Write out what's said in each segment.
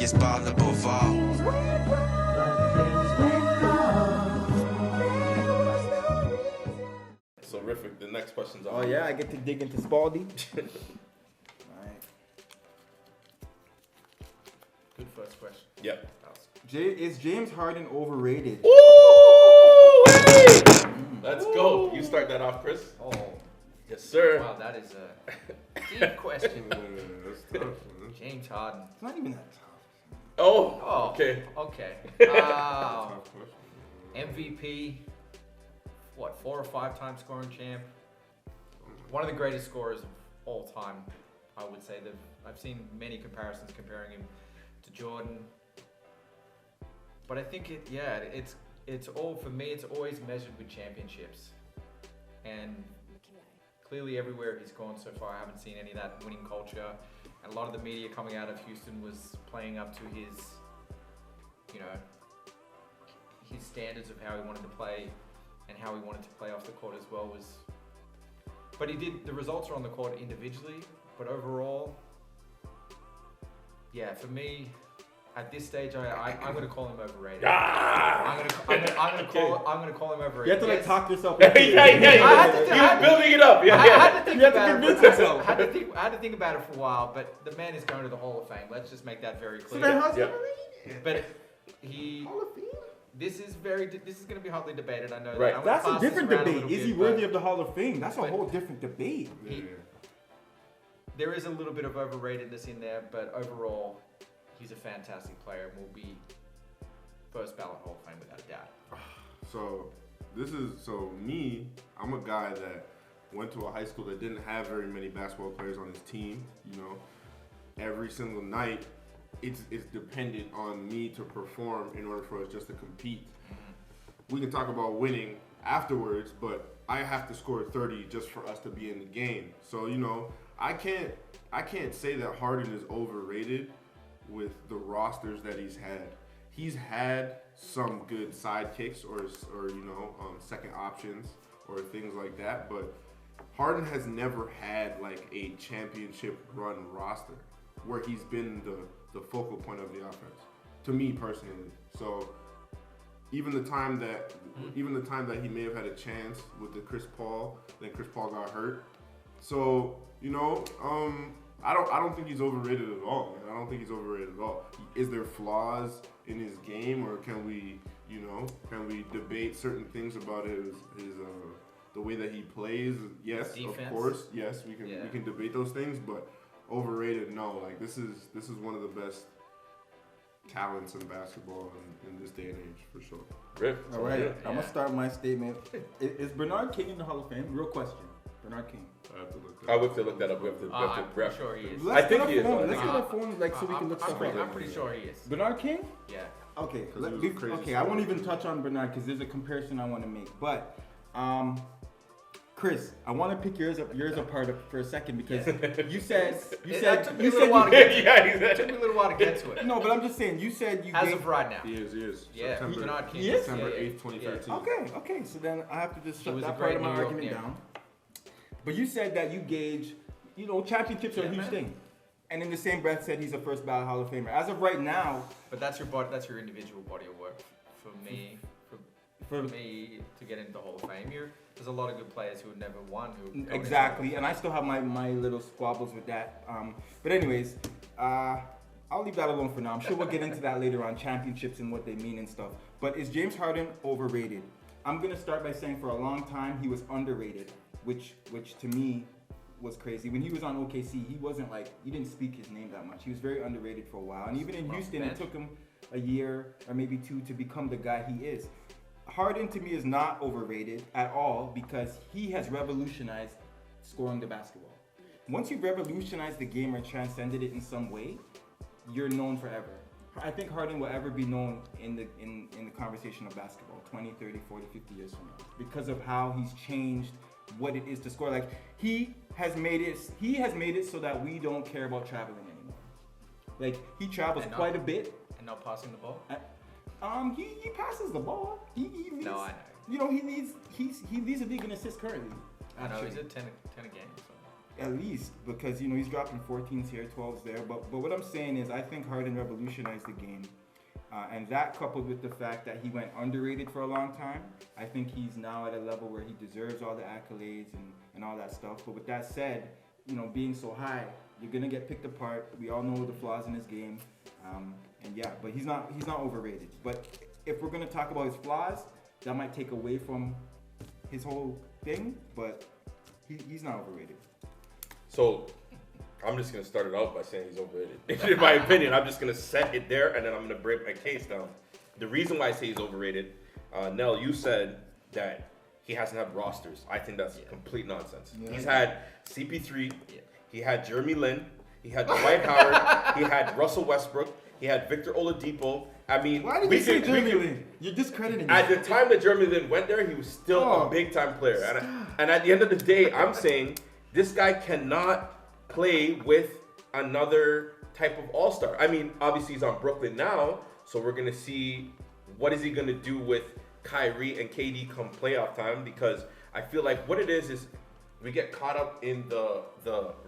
his ball above all. So, Riffic, the next question's on. Oh yeah, I get to dig into Spalding. Alright. Good first question. Yep. Is James Harden overrated? Ooh, hey! Let's go. You start that off, Chris. Oh, Yes, sir. wow, that is a deep question. That's tough, man. James Harden. It's not even that tough. Oh, Oh, okay. Okay. Tough question. MVP, what, 4 or 5 time scoring champ? One of the greatest scorers of all time, I would say. That I've seen many comparisons comparing him to Jordan. But I think it's all, for me, it's always measured with championships. And clearly everywhere he's gone so far, I haven't seen any of that winning culture. And a lot of the media coming out of Houston was playing up to his, you know, his standards of how he wanted to play and how he wanted to play off the court as well was. But the results are on the court individually, but overall, yeah, for me, at this stage, I'm going to call him overrated. I'm going to call him overrated. You have to like talk yourself. Yeah, into it. he was building it up. I Yeah. had to think You have to about convince it. yourself. I had to think about it for a while, but the man is going to the Hall of Fame. Let's just make that very So clear. then how's he Yeah. overrated? But he, Hall of Fame? this is going to be hotly debated. I know Right. that. I'm gonna That's a pass this different around a debate. little Is he bit, worthy but of the Hall of Fame? That's a But- whole different debate. Yeah. there is a little bit of overratedness in there, but overall, he's a fantastic player and will be first ballot Hall of Fame without a doubt. So me, I'm a guy that went to a high school that didn't have very many basketball players on his team. You know, every single night, it's dependent on me to perform in order for us just to compete. We can talk about winning afterwards, but I have to score 30 just for us to be in the game. So you know, I can't say that Harden is overrated with the rosters that he's had. He's had some good sidekicks or you know, second options or things like that, but Harden has never had like a championship run roster where he's been the focal point of the offense. To me personally, so even the time that he may have had a chance with the Chris Paul, then Chris Paul got hurt. So you know, I don't think he's overrated at all, man. I don't think he's overrated at all. Is there flaws in his game, or can we debate certain things about his the way that he plays? Yes, Defense. of course. Yes, we can debate those things, but overrated, no. Like this is one of the best talents in basketball in this day and age, for sure. Riff. All right, Yeah. I'm gonna start my statement. Is Bernard King in the Hall of Fame? Real question. Bernard King. I have to look I would have to look that up. We have to I'm ref. pretty sure he is. Let's think get a he is, phone. though. Let's get a phone, like, so we can look stuff I'm up. pretty sure he is. Bernard King? Yeah. Okay, 'Cause it was a crazy okay. I won't story. even touch on Bernard because there's a comparison I want to make. But, Chris, I want to pick yours apart for a second because you said That took me a little while to get to. It took me a little while to get to it. no, but I'm just saying you said you As gave, of right now. He is. Yeah, September, Bernard King. He is? September Yeah, 8th, 2013. Okay, so then I have to just He shut was a that great part of my New York argument Knick. down. But you said that you gauge, championships are a Yeah, huge man. thing. And in the same breath said he's a first ballot Hall of Famer. As of right now, But that's your your individual body of work. For me, for me to get into the Hall of Fame, there's a lot of good players who have never won. exactly, and I still have my little squabbles with that. But anyways, I'll leave that alone for now. I'm sure we'll get into that later on, championships and what they mean and stuff. But is James Harden overrated? I'm gonna start by saying for a long time he was underrated, which to me was crazy. When he was on OKC, he didn't speak his name that much. He was very underrated for a while. And even in Houston, it took him a year or maybe two to become the guy he is. Harden to me is not overrated at all because he has revolutionized scoring the basketball. Once you've revolutionized the game or transcended it in some way, you're known forever. I think Harden will ever be known in the conversation of basketball 20, 30, 40, 50 years from now because of how he's changed what it is to score. Like he has made it so that we don't care about traveling anymore. Like he travels quite a bit. And not passing the ball. He passes the ball. He leads, No, I know. he leads the league in assists currently. I know actually. he's at 10 a game. So. At least, because he's dropping 14s here, 12s there. But what I'm saying is, I think Harden revolutionized the game, and that coupled with the fact that he went underrated for a long time, I think he's now at a level where he deserves all the accolades and all that stuff. But with that said, being so high, you're gonna get picked apart. We all know the flaws in his game, but he's not overrated. But if we're gonna talk about his flaws, that might take away from his whole thing. But he's not overrated. So, I'm just going to start it out by saying he's overrated. In my opinion, I'm just going to set it there, and then I'm going to break my case down. The reason why I say he's overrated, Nell, you said that he hasn't had rosters. I think that's complete nonsense. Yeah. He's had CP3, he had Jeremy Lin, he had Dwight Howard, he had Russell Westbrook, he had Victor Oladipo. I mean, why did you say Jeremy Lin? You're discrediting him. At the time that Jeremy Lin went there, he was still a big-time player. And at the end of the day, I'm saying this guy cannot play with another type of all-star. I mean, obviously he's on Brooklyn now, so we're going to see what is he going to do with Kyrie and KD come playoff time, because I feel like what it is we get caught up in the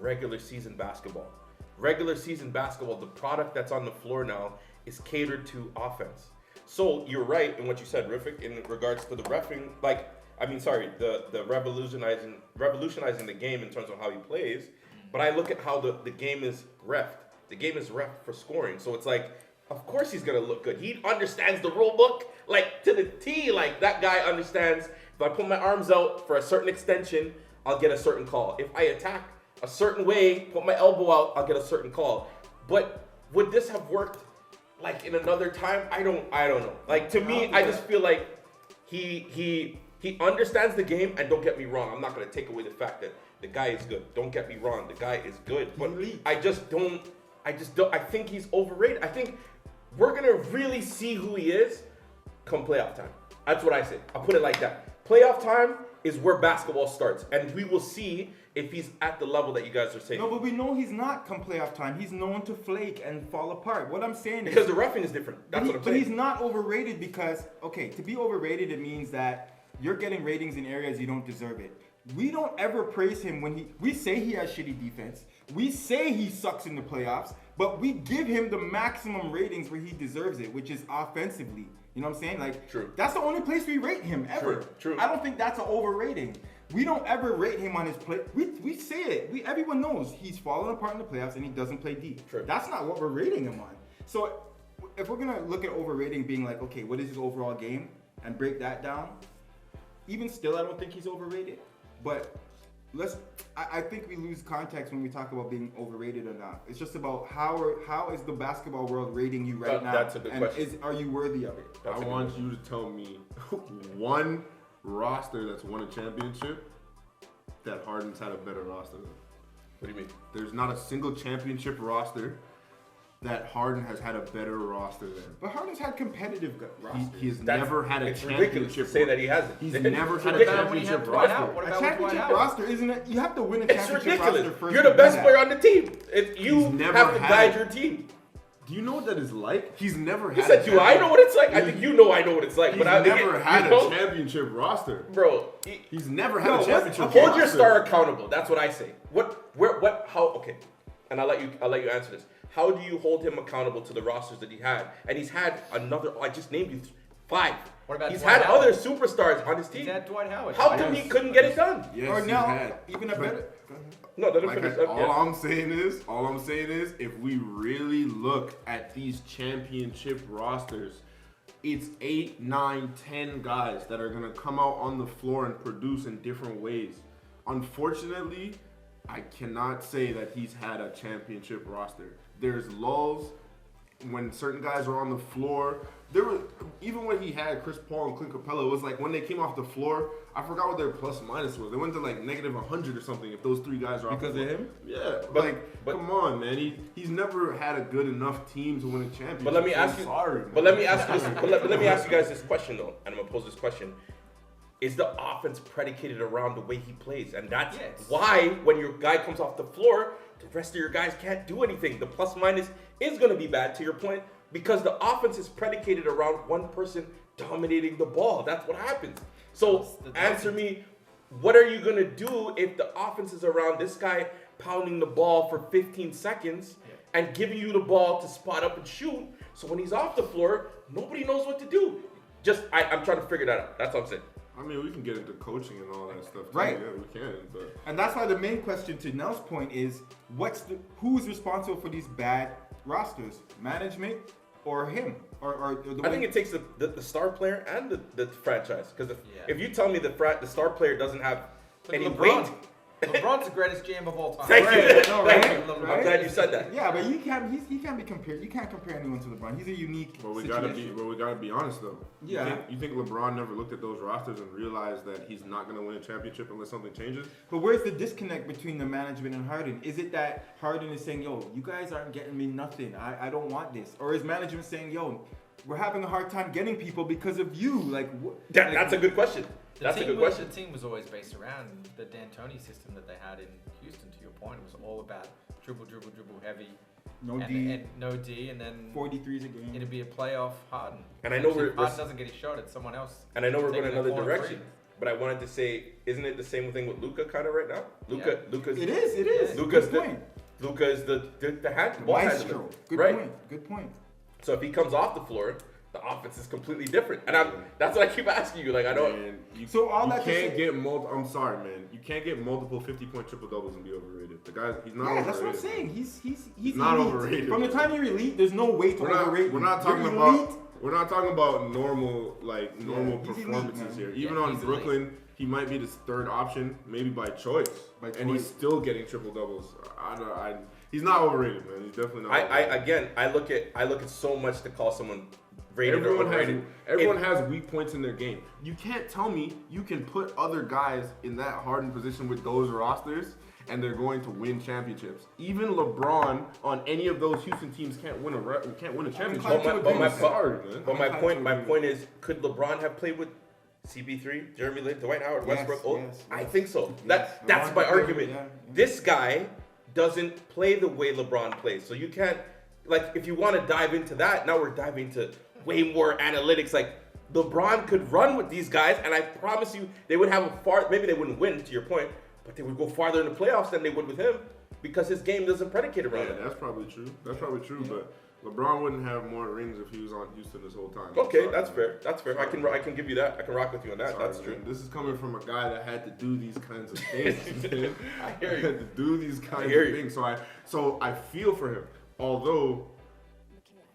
regular season basketball. Regular season basketball, the product that's on the floor now is catered to offense. So you're right in what you said, Riffic, in regards to the reffing, the revolutionizing the game in terms of how he plays. But I look at how the game is reffed. The game is reffed for scoring. So it's like, of course he's gonna look good. He understands the rule book like to the T. Like that guy understands. If I put my arms out for a certain extension, I'll get a certain call. If I attack a certain way, put my elbow out, I'll get a certain call. But would this have worked like in another time? I don't know. Like to me, I just feel like he understands the game, and don't get me wrong, I'm not gonna take away the fact that the guy is good. Don't get me wrong, the guy is good. But I think he's overrated. I think we're gonna really see who he is come playoff time. That's what I say. I'll put it like that. Playoff time is where basketball starts, and we will see if he's at the level that you guys are saying. No, but we know he's not come playoff time. He's known to flake and fall apart. What I'm saying is... Because the reffing is different. That's what I'm saying. But he's not overrated because, to be overrated, it means that you're getting ratings in areas you don't deserve it. We don't ever praise him when we say he has shitty defense. We say he sucks in the playoffs, but we give him the maximum ratings where he deserves it, which is offensively. You know what I'm saying? Like, true. That's the only place we rate him ever. True. I don't think that's an overrating. We don't ever rate him on his play. We say it. Everyone knows he's falling apart in the playoffs and he doesn't play deep. True. That's not what we're rating him on. So if we're gonna look at overrating being like, okay, what is his overall game and break that down, even still, I don't think he's overrated. But I think we lose context when we talk about being overrated or not. It's just about how is the basketball world rating you right now? That's a good question. Are you worthy of it? I want you to tell me one roster that's won a championship that Harden's had a better roster than. What do you mean? There's not a single championship roster that Harden has had a better roster than. But Harden's had competitive rosters. He's never had a it's ridiculous to championship. say that he hasn't. He's never had a championship roster. A championship roster, isn't it? You have to win a It's championship ridiculous. roster first. You're the best player on the team. You never have to had guide it. your team. Do you know what that is like? He's never He had. said, "Do I know what it's like?" I think you know I know what it's like. He's but I never had a championship roster, bro. He's never had a championship Hold roster. your star accountable. That's what I say. How? Okay, and I'll let you answer this. How do you hold him accountable to the rosters that he had? And he's had another. I just named you 5. What about He's Dwight had Howard? other superstars on his team. He's had Dwight Howard. How come he couldn't get it done? Yes, Or he's now, had. even a better. No, let him Like finish. all I'm saying is, if we really look at these championship rosters, it's 8, 9, 10 guys that are gonna come out on the floor and produce in different ways. Unfortunately, I cannot say that he's had a championship roster. There's lulls when certain guys are on the floor. There were even when he had Chris Paul and Clint Capella, it was like when they came off the floor, I forgot what their plus minus was. They went to like negative 100 or something if those 3 guys are off the Because of floor. him? Yeah, But- come on, man. He's never had a good enough team to win a championship. But let me So ask I'm you. sorry, But man. let me ask you this. But let me ask you guys this question though, and I'm gonna pose this question: is the offense predicated around the way he plays? And that's Yes. why when your guy comes off the floor, the rest of your guys can't do anything. The plus minus is gonna be bad. To your point, because the offense is predicated around one person dominating the ball. That's what happens. So answer me. What are you gonna do if the offense is around this guy pounding the ball for 15 seconds and giving you the ball to spot up and shoot. So when he's off the floor, nobody knows what to do. I'm trying to figure that out. That's what I'm saying. I mean, we can get into coaching and all that stuff. Too. Right. Yeah, we can. But And that's why the main question to Nell's point is, who's responsible for these bad rosters? Management or him? Or the I think it takes the star player and the franchise. Because Yeah. if you tell me the star player doesn't have Look at any LeBron. weight, LeBron's the greatest GM of all time. Thank you. Right, no, Thank right, you. right. I'm glad you said that. Yeah, but he can't be compared. You can't compare anyone to LeBron. He's a unique we situation. gotta be honest though. Yeah. You think LeBron never looked at those rosters and realized that he's not gonna win a championship unless something changes? But where's the disconnect between the management and Harden? Is it that Harden is saying, yo, you guys aren't getting me nothing. I don't want this. Or is management saying, yo, we're having a hard time getting people because of you? Like, That's a good question. The That's a team good was- question. The team was always based around the D'Antoni system that they had in Houston. To your point, it was all about dribble heavy, no and, D, and no D, and then 43s a game. it'd be a playoff Harden. And I know If we're Harden doesn't get his shot, it's someone else. And I know we're taking going that another corner direction, three. but I wanted to say, isn't it the same thing with Luka kind of right now? Luka's It is. Luka's Good point. Luka's the ball handler. Maestro. Good Right. point. Good point. So if he comes off the floor, the offense is completely different. And that's what I keep asking you. Like I don't. Man, you, So all you that to can't say- get multiple. I'm sorry, man. You can't get multiple 50-point triple doubles and be overrated. The guy, he's not Yeah, overrated. that's what I'm saying. He's not elite. overrated. From the time you're elite, there's no way to overrate. We're not you. talking You're about. elite. We're not talking about normal he's elite, performances man. here. Even Yeah, on he's elite. Brooklyn, he might be the third option, maybe by choice, and he's choice. still getting triple doubles. He's not overrated, man. He's definitely not. overrated. I look at so much to call someone rated or Everyone has overrated. everyone has weak points in their game. You can't tell me you can put other guys in that Harden position with those rosters and they're going to win championships. Even LeBron on any of those Houston teams can't win a championship. But my point is, could LeBron have played with CP3, Jeremy Lin, Dwight Howard, Westbrook? Yes. I think so. Yes. That's LeBron my could play argument. with- yeah. This guy doesn't play the way LeBron plays, so you can't. Like, if you want to dive into that, now we're diving into way more analytics. Like, LeBron could run with these guys, and I promise you, they would have a far. Maybe they wouldn't win, to your point, but they would go farther in the playoffs than they would with him because his game doesn't predicate around Yeah, it. that's probably true. But LeBron wouldn't have more rings if he was on Houston this whole time. Okay, Sorry, that's man. fair. That's fair. I can give you that. I can rock with you on that. Sorry, That's man. true. This is coming from a guy that had to do these kinds of things. Man. I hear you. Had to do these kinds hear of you. things. So I feel for him. Although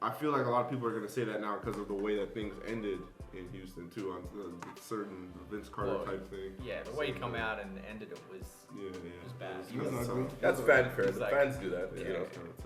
I feel like a lot of people are going to say that now because of the way that things ended in Houston too, on the certain Vince Carter Well, type thing. Yeah, the way he come out and ended it was Yeah, was bad. It was ugly. tough. That's fan fair. It's The like- fans do that. Yeah, You know. It's